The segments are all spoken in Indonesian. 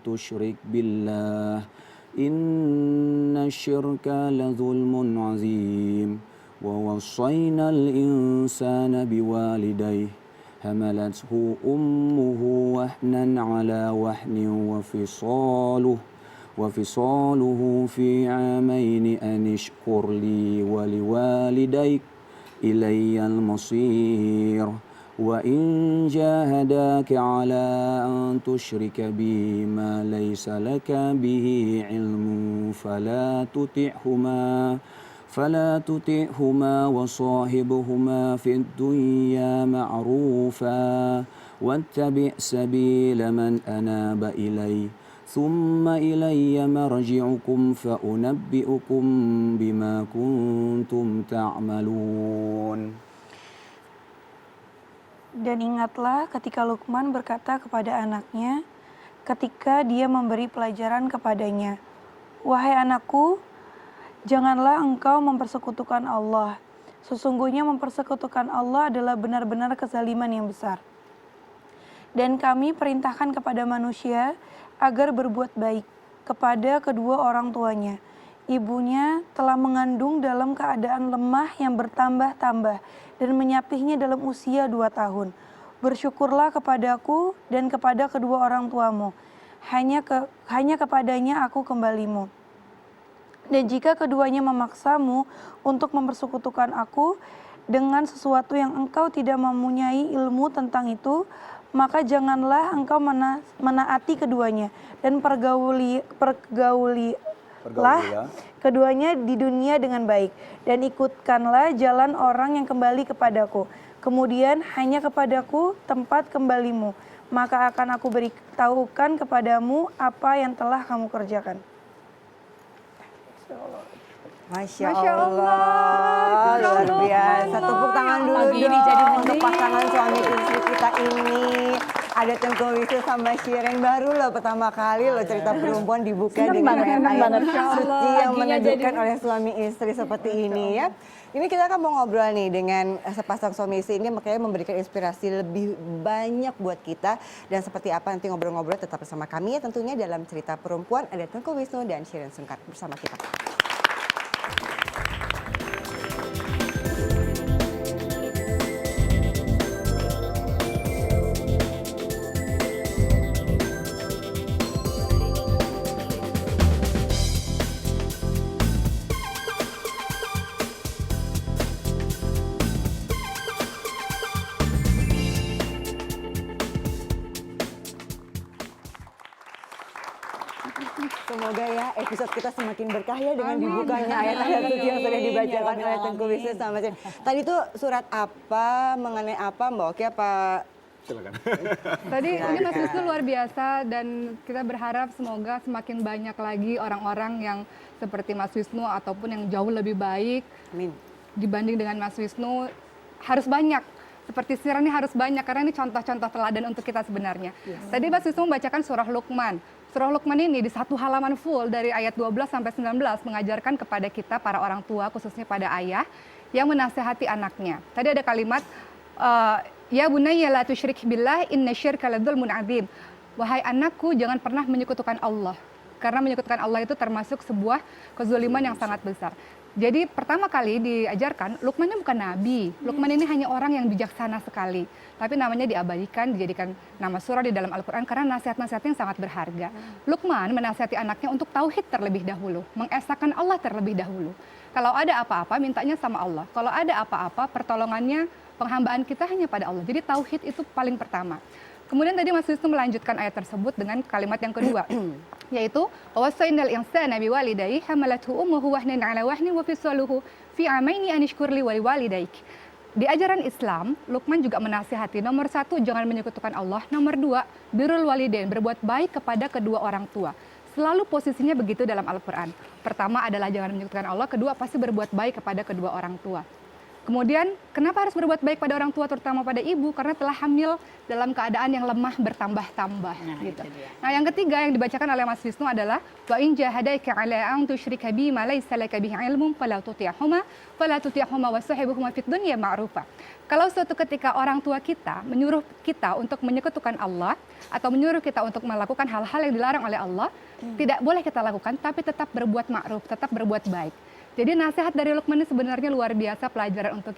tusyrik billah inna syirka la zulmun azim wa wassayna al-insana biwalidayhi hamalathu ummuhu wahnan ala wahnin وفصاله في عامين أن اشكر لي ولوالديك إلي المصير وإن جاهداك على أن تشرك بي ما ليس لك به علم فلا تطعهما وصاحبهما في الدنيا معروفا واتبع سبيل من أناب إلي ثم إلي مرجعكم فأنبئكم بما كنتم تعملون. Dan ingatlah ketika Luqman berkata kepada anaknya ketika dia memberi pelajaran kepadanya, "Wahai anakku, janganlah engkau mempersekutukan Allah. Sesungguhnya mempersekutukan Allah adalah benar-benar kezaliman yang besar. Dan kami perintahkan kepada manusia agar berbuat baik kepada kedua orang tuanya. Ibunya telah mengandung dalam keadaan lemah yang bertambah-tambah dan menyapihnya dalam usia 2 tahun. Bersyukurlah kepadaku dan kepada kedua orang tuamu. Hanya kepadanya aku kembalimu. Dan jika keduanya memaksamu untuk mempersekutukan aku dengan sesuatu yang engkau tidak mempunyai ilmu tentang itu, maka janganlah engkau menaati keduanya dan pergaulilah keduanya di dunia dengan baik dan ikutkanlah jalan orang yang kembali kepadaku. Kemudian hanya kepadaku tempat kembalimu, maka akan aku beritahukan kepadamu apa yang telah kamu kerjakan." Masya Allah, luar biasa. Tepuk tangan dulu untuk pasangan suami istri kita ini. Ada Tengku Wisnu sama Shireen, baru loh pertama kali loh cerita perempuan dibuka dengan ayat suci yang menunjukkan oleh suami istri seperti ini ya. Ini kita akan mau ngobrol nih dengan sepasang suami istri ini, makanya memberikan inspirasi lebih banyak buat kita. Dan seperti apa nanti ngobrol-ngobrol tetap bersama kami ya tentunya dalam cerita perempuan. Ada Tengku Wisnu dan Shireen Sungkar bersama kita. Semoga ya episode kita semakin berkah ya dengan dibukanya ayat-ayat suci yang sudah dibacakan oleh Tengku Wisnu sama Shireen. Tadi tuh surat apa, mengenai apa Mbak Oki apa? Silakan. Tadi ini Mas Wisnu luar biasa dan kita berharap semoga semakin banyak lagi orang-orang yang seperti Mas Wisnu ataupun yang jauh lebih baik. Amin. Dibanding dengan Mas Wisnu harus banyak. Seperti Shireen ini harus banyak karena ini contoh-contoh teladan untuk kita sebenarnya. Yes. Tadi Mas Wisnu membacakan surah Luqman. Surah Luqman ini di satu halaman full dari ayat 12 sampai 19 mengajarkan kepada kita para orang tua khususnya pada ayah yang menasehati anaknya. Tadi ada kalimat ya bunayya la tusyrik billah inna syirka la dzulmun adzim. Wahai anakku, jangan pernah menyekutukan Allah. Karena menyekutukan Allah itu termasuk sebuah kezaliman yang sangat besar. Jadi pertama kali diajarkan, Luqman ini bukan nabi. Luqman ini hanya orang yang bijaksana sekali. Tapi namanya diabadikan, dijadikan nama surah di dalam Al-Quran karena nasihat-nasihatnya yang sangat berharga. Luqman menasihati anaknya untuk tauhid terlebih dahulu, mengesahkan Allah terlebih dahulu. Kalau ada apa-apa, mintanya sama Allah. Kalau ada apa-apa, pertolongannya, penghambaan kita hanya pada Allah. Jadi tauhid itu paling pertama. Kemudian tadi Mas Wisnu melanjutkan ayat tersebut dengan kalimat yang kedua, yaitu wasainal insana biwalidayhi hamalathu ummuhu wahnan 'ala wahnin wa fisaluhu fi 'amaini an ishkur li wa liwalidayk. Di ajaran Islam, Luqman juga menasihati nomor 1 jangan menyekutukan Allah, nomor 2 birrul walidain, berbuat baik kepada kedua orang tua. Selalu posisinya begitu dalam Al-Quran. Pertama adalah jangan menyekutukan Allah, kedua pasti berbuat baik kepada kedua orang tua. Kemudian kenapa harus berbuat baik pada orang tua, terutama pada ibu? Karena telah hamil dalam keadaan yang lemah bertambah-tambah. Gitu. Nah, yang ketiga yang dibacakan oleh Mas Wisnu adalah wa in jahadaika ala an tusyrika bi ma laysa laka bihi ilmun fala tuti'huma wa sahibuhuma fid dunya ma'rufa. Kalau suatu ketika orang tua kita menyuruh kita untuk menyekutukan Allah atau menyuruh kita untuk melakukan hal-hal yang dilarang oleh Allah, tidak boleh kita lakukan, tapi tetap berbuat ma'ruf, tetap berbuat baik. Jadi nasihat dari Luqman ini sebenarnya luar biasa pelajaran untuk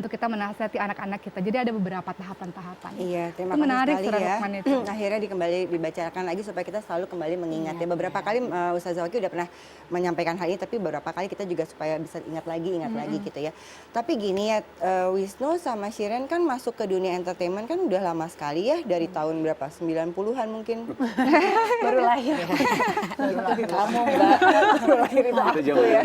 kita menasihati anak-anak kita. Jadi ada beberapa tahapan-tahapan. Iya, terima Itu kasih menarik sekali surah ya. Luqman itu. Akhirnya dibacakan lagi supaya kita selalu kembali mengingat ya. Beberapa kali Ustazah Waki udah pernah menyampaikan hal ini, tapi beberapa kali kita juga supaya bisa ingat lagi gitu ya. Tapi gini ya, Wisnu sama Shiren kan masuk ke dunia entertainment kan udah lama sekali ya, dari tahun berapa? 90-an mungkin. Baru lahir. Kamu Mbak, baru lahir itu aku ya.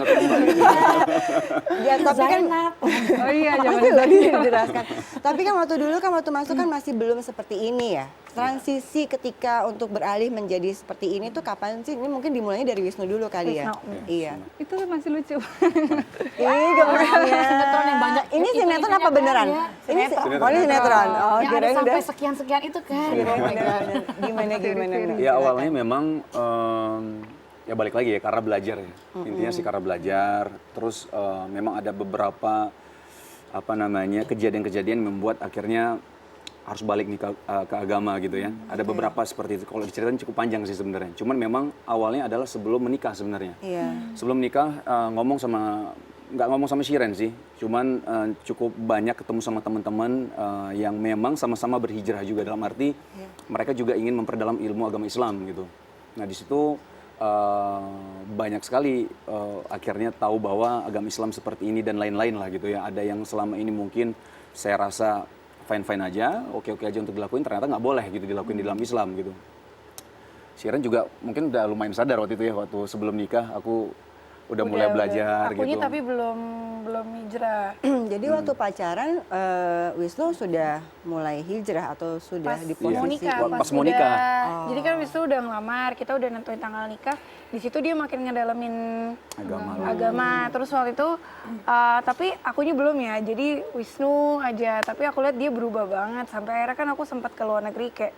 Ya, tapi kan Oh iya, makasih loh dijelaskan. Tapi kan waktu dulu kan waktu masuk kan masih belum seperti ini ya. Transisi ketika untuk beralih menjadi seperti ini tuh kapan sih? Ini mungkin dimulainya dari Wisnu dulu kali ya. Iya. Itu masih lucu. Ih, gambarnya. Sinetron yang banyak. Ini sinetron apa beneran? Ini sinetron. Oh, Yang ada kirain udah. sampai sekian-sekian itu kan. Gimana. Ya awalnya memang ya balik lagi ya karena belajar ya. Intinya sih karena belajar. Terus memang ada beberapa kejadian-kejadian yang membuat akhirnya harus balik nih ke agama gitu ya. Ada beberapa seperti itu. Kalau diceritain cukup panjang sih sebenarnya. Cuman memang awalnya adalah sebelum menikah sebenarnya. Iya. Sebelum menikah nggak ngomong sama Shiren sih. Cuman cukup banyak ketemu sama teman-teman yang memang sama-sama berhijrah juga, dalam arti mereka juga ingin memperdalam ilmu agama Islam gitu. Nah di situ banyak sekali akhirnya tahu bahwa agama Islam seperti ini dan lain-lain lah gitu ya. Ada yang selama ini mungkin saya rasa fine-fine aja, oke-oke aja untuk dilakuin, ternyata nggak boleh gitu dilakuin di dalam Islam gitu. Shiren juga mungkin udah lumayan sadar waktu itu ya, waktu sebelum nikah aku udah mulai belajar Akunya gitu. tapi belum hijrah. Jadi waktu pacaran Wisnu sudah mulai hijrah atau sudah di posisi Mau nikah, pas mau nikah. Jadi kan Wisnu udah ngelamar, kita udah nentuin tanggal nikah. Di situ dia makin ngedalamin agama. Terus waktu itu, tapi akunya belum ya. Jadi Wisnu aja. Tapi aku lihat dia berubah banget. Sampai akhirnya kan aku sempat ke luar negeri kayak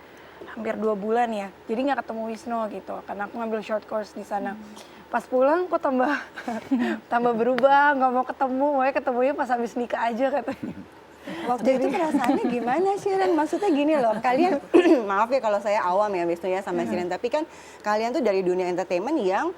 hampir 2 bulan ya. Jadi nggak ketemu Wisnu gitu. Karena aku ngambil short course di sana. Pas pulang kok tambah berubah, nggak mau ketemu, makanya ketemunya pas habis nikah aja katanya. Waktu itu perasaannya gimana Shiren? Maksudnya gini loh, kalian maaf ya kalau saya awam ya Wisnu ya sama Shiren, tapi kan kalian tuh dari dunia entertainment yang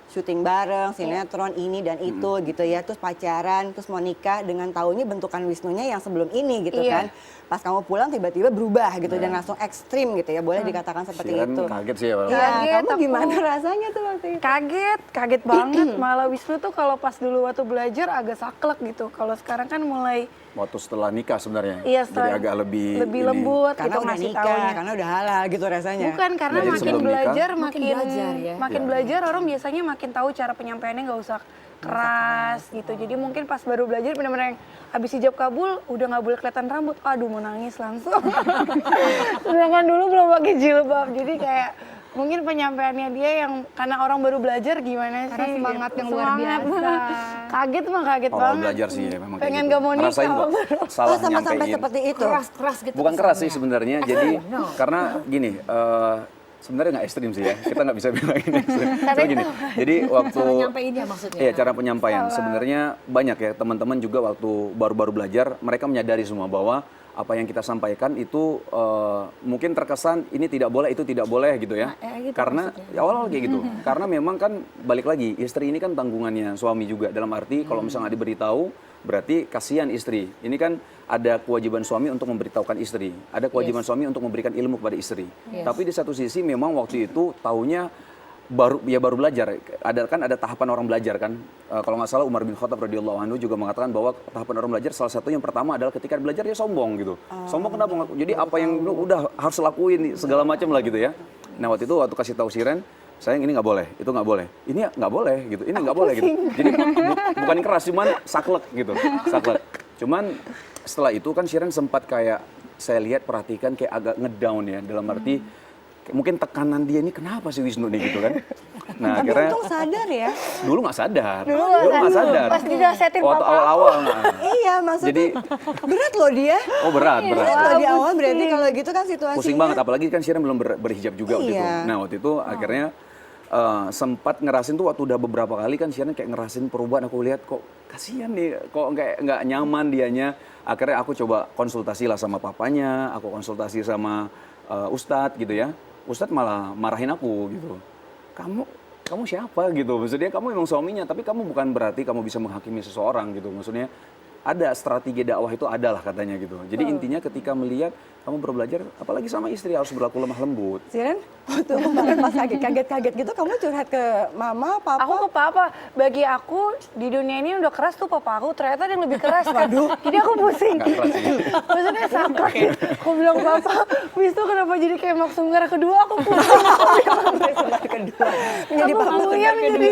syuting bareng, sinetron ini dan itu gitu ya, terus pacaran, terus mau nikah dengan tahunya bentukan Wisnunya yang sebelum ini gitu kan. Pas kamu pulang tiba-tiba berubah gitu dan langsung ekstrim gitu ya, boleh dikatakan seperti Shiren itu. kaget sih ya. Ya, Kaget, kamu aku gimana rasanya tuh waktu itu? Kaget banget. Malah Wisnu tuh kalau pas dulu waktu belajar agak saklek gitu. Kalau sekarang kan mulai Waktu setelah nikah sebenarnya. Iya, Jadi agak lebih lembut Karena gitu udah ngasih nikah, taunya. karena udah halal gitu rasanya. Bukan, karena Belajar makin sebelum belajar nikah. makin belajar ya. makin belajar orang biasanya makin tahu cara penyampaiannya, nggak usah keras gitu. Jadi mungkin pas baru belajar benar-benar yang habis hijab kabul udah nggak boleh kelihatan rambut. Aduh mau nangis langsung. Sedangkan dulu belum pakai jilbab. Jadi kayak mungkin penyampaiannya dia yang karena orang baru belajar gimana sih? Karena semangat gitu. yang luar Semangat. biasa. Kaget kaget Awal banget. belajar sih ya, memang kayak Pengen gitu. nggak mau Ngerasain nikah. kok salah Oh, sama sampai nyampein. seperti itu. Keras gitu. Bukan keras sih kesannya. sebenarnya. Jadi karena gini, sebenarnya nggak ekstrim sih ya. Kita nggak bisa bilang ini ekstrim. Cuma gini. Jadi waktu Cara nyampeinnya maksudnya. Iya, cara penyampaian. Sebenarnya banyak ya teman-teman juga waktu baru-baru belajar, mereka menyadari semua bahwa apa yang kita sampaikan itu mungkin terkesan ini tidak boleh, itu tidak boleh gitu ya. gitu Karena ya awal kayak gitu. Karena memang kan balik lagi, istri ini kan tanggungannya suami juga. Dalam arti kalau misalnya nggak diberitahu, berarti kasihan istri. Ini kan ada kewajiban suami untuk memberitahukan istri. Ada kewajiban suami untuk memberikan ilmu kepada istri. Tapi di satu sisi memang waktu itu taunya baru belajar. Ada tahapan orang belajar kan. Kalau nggak salah Umar bin Khattab radhiyallahu anhu juga mengatakan bahwa tahapan orang belajar salah satu yang pertama adalah ketika belajar dia sombong gitu. Sombong kenapa? Jadi apa yang lu udah harus lakuin segala macam lah gitu ya. Nah waktu itu waktu kasih tahu Shiren, sayang ini nggak boleh, itu nggak boleh, ini nggak boleh gitu, ini nggak boleh gitu. Jadi bukan keras, cuman saklek gitu, saklek. Cuman setelah itu kan Shiren sempat kayak saya lihat perhatikan kayak agak ngedown ya, dalam arti mungkin tekanan dia ini kenapa sih Wisnu nih gitu kan. Nah, Tapi akhirnya untung sadar ya. dulu nggak sadar. Dulu nggak sadar. Pas dinasehatin Waktu papa awal-awal. Nah. Iya, maksudnya Jadi berat loh dia. oh berat. Berat loh di awal berarti kalau gitu kan situasinya. Pusing banget, apalagi kan Shiren belum berhijab juga waktu itu. Iya. Nah waktu itu akhirnya sempat ngerasin tuh waktu udah beberapa kali kan Shiren kayak ngerasin perubahan, aku lihat kok kasihan nih, kok kayak nggak nyaman dianya. Akhirnya aku coba konsultasi lah sama papanya, aku konsultasi sama Ustadz gitu ya. Ustadz malah marahin aku gitu. Kamu siapa gitu, maksudnya kamu emang suaminya, tapi kamu bukan berarti kamu bisa menghakimi seseorang gitu, maksudnya ada strategi dakwah itu adalah katanya gitu. Jadi intinya ketika melihat kamu baru belajar, apalagi sama istri harus berlaku lemah lembut. Siren, waktu kemarin pas kaget-kaget gitu kamu curhat ke mama, papa? Aku ke papa, bagi aku di dunia ini udah keras tuh papa aku, ternyata ada yang lebih keras kan. Jadi aku pusing. Nggak keras sih. Maksudnya sakrak. Aku bilang papa, Wisnu kenapa jadi kayak Maksunggar kedua, aku pusing. kedua. Menjadi Aku papa puyeng kedua. jadi.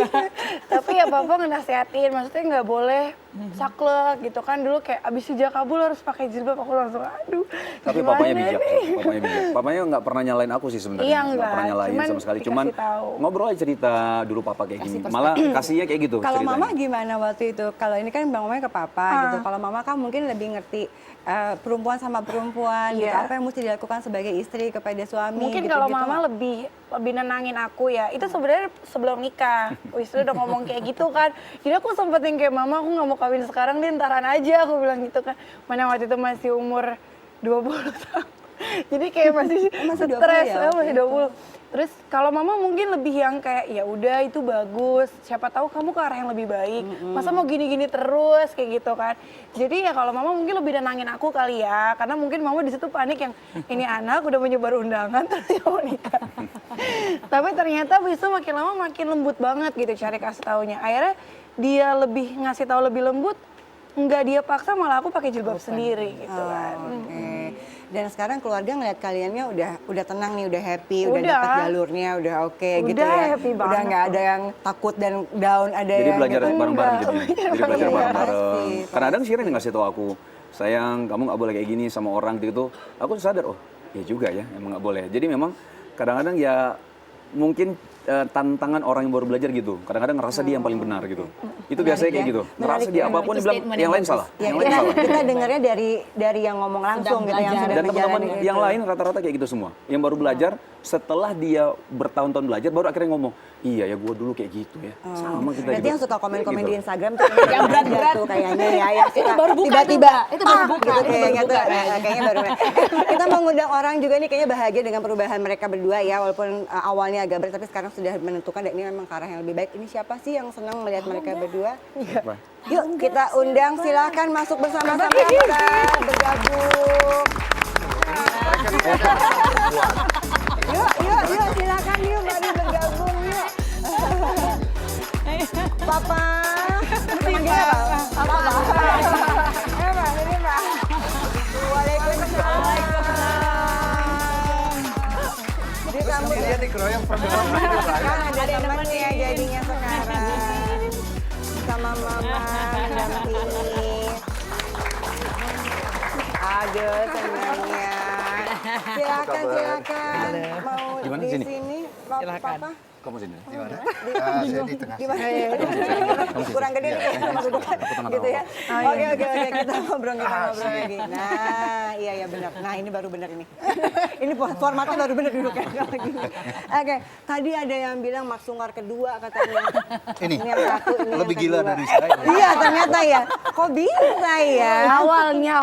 Tapi ya papa ngenasehatin, maksudnya nggak boleh saklek gitu kan. Dulu kayak abis hijab kabul harus pakai jilbab, aku langsung aduh. Tapi gimana papanya bijak, nih? papanya bijak. Papanya nggak pernah nyalain aku sih sebenarnya. Iya, Nggak enggak. pernah nyalain Cuman sama sekali. dikasih Cuman tahu. ngobrol aja cerita dulu papa kayak gini. Malah kasihnya kayak gitu Kalau ceritanya. mama gimana waktu itu? Kalau ini kan bang ngomongnya ke papa gitu. Kalau mama kan mungkin lebih ngerti perempuan sama perempuan gitu. Iya. Apa yang mesti dilakukan sebagai istri kepada suami Mungkin gitu, kalau gitu. mama lebih nenangin aku ya. Itu sebenarnya sebelum nikah. Wisnu udah ngomong kayak gitu kan. Jadi aku sempet yang kayak mama aku nggak mau kawin sekarang deh, ntaran aja aku bilang gitu kan. Mana waktu itu masih umur 20 tahun. Jadi kayak masih Masih 20 stres, ya, masih waktu 20. Terus kalau mama mungkin lebih yang kayak ya udah itu bagus, siapa tahu kamu ke arah yang lebih baik. Masa mau gini-gini terus kayak gitu kan. Jadi ya kalau mama mungkin lebih nenangin aku kali ya, karena mungkin mama di situ panik yang ini anak udah menyebar undangan terus dia mau nikah. Tapi ternyata Wisnu makin lama makin lembut banget gitu cari kasih taunya. Akhirnya dia lebih ngasih tahu lebih lembut, nggak dia paksa, malah aku pakai jilbab sendiri gitu kan. Oke. Dan sekarang keluarga ngeliat kaliannya udah tenang nih, udah happy, udah Udah. dapat jalurnya, udah oke gitu Udah ya. happy Udah banget nggak ada yang takut dan down, ada Jadi yang belajar gitu. bareng-bareng gitu. Jadi belajar Iya, bareng-bareng. pasti, Kadang-kadang Shiren ngasih tahu aku, sayang kamu nggak boleh kayak gini sama orang gitu. Aku sadar, oh ya juga ya, emang nggak boleh. Jadi memang kadang-kadang ya mungkin tantangan orang yang baru belajar gitu. Kadang-kadang ngerasa dia yang paling benar gitu. Itu biasanya kayak gitu. Ngerasa dia apapun Itu dibilang statement yang yang lain bagus. salah. Ya, Yang lain kita, salah. kita dengarnya dari yang ngomong langsung gitu, yang belajar. sudah Dan teman-teman menjalani yang itu. lain rata-rata kayak gitu semua. Yang baru belajar, setelah dia bertahun-tahun belajar, baru akhirnya ngomong, iya ya gue dulu kayak gitu ya. Sama kita Berarti juga. yang suka komen-komen Gitu. di Instagram tuh yang berat-berat tuh kayaknya ya. Yang suka baru buka tiba-tiba itu baru buka, gitu itu baru kayaknya tuh. buka. Kayaknya baru. Kita mengundang orang juga nih kayaknya bahagia dengan perubahan mereka berdua ya. Walaupun awalnya agak berat tapi sekarang sudah menentukan dan ini memang ke arah yang lebih baik. Ini siapa sih yang senang melihat mereka berdua? Apa? Yuk kita undang, silakan masuk bersama-sama kita bergabung. Yuk, silakan yuk, mari bergabung yuk. Papa, manggilnya apa? Papa. Ini Pak. Waalaikumsalam. Disambut ya. Kan ada temannya jadinya sekarang. Sama mama mendampingi. Aduh, senangnya. Silakan. Mau Gimana di sini? sini, Papa? Kamu sini. Saya di tengah. Gimana? Kurang gede nih sama dudukan gitu ya. Oke, kita ngobrol lagi. Nah, iya benar. Nah, ini baru benar ini. Ini formatnya baru benar duduknya kalau gini. Oke, tadi ada yang bilang Maksunggar kedua katanya. Ini yang satu, ini lebih yang gila kedua. dari saya. Iya, ternyata ya. Kok bisa ya? Awalnya.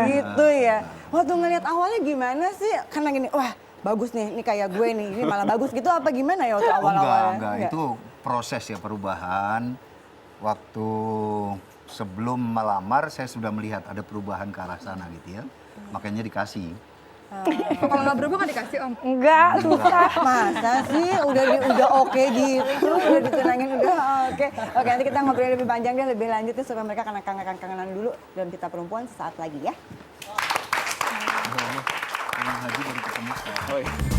Gitu ya. Waktu ngelihat awalnya gimana sih? Karena gini, wah bagus nih, ini kayak gue nih, ini malah bagus gitu apa gimana ya waktu awal-awal? Enggak. Itu proses ya perubahan. Waktu sebelum melamar saya sudah melihat ada perubahan ke arah sana gitu ya. Makanya dikasih. Kalau nggak berubah kan dikasih om. Enggak, susah. Masa sih udah oke gitu, udah ditenangin udah oke. Oke, nanti kita ngobrol lebih panjang dan lebih lanjut nih supaya mereka kangen-kangenan dulu dalam Kita Perempuan sesaat lagi ya. Haji baru ketemu sekarang. Oh, iya.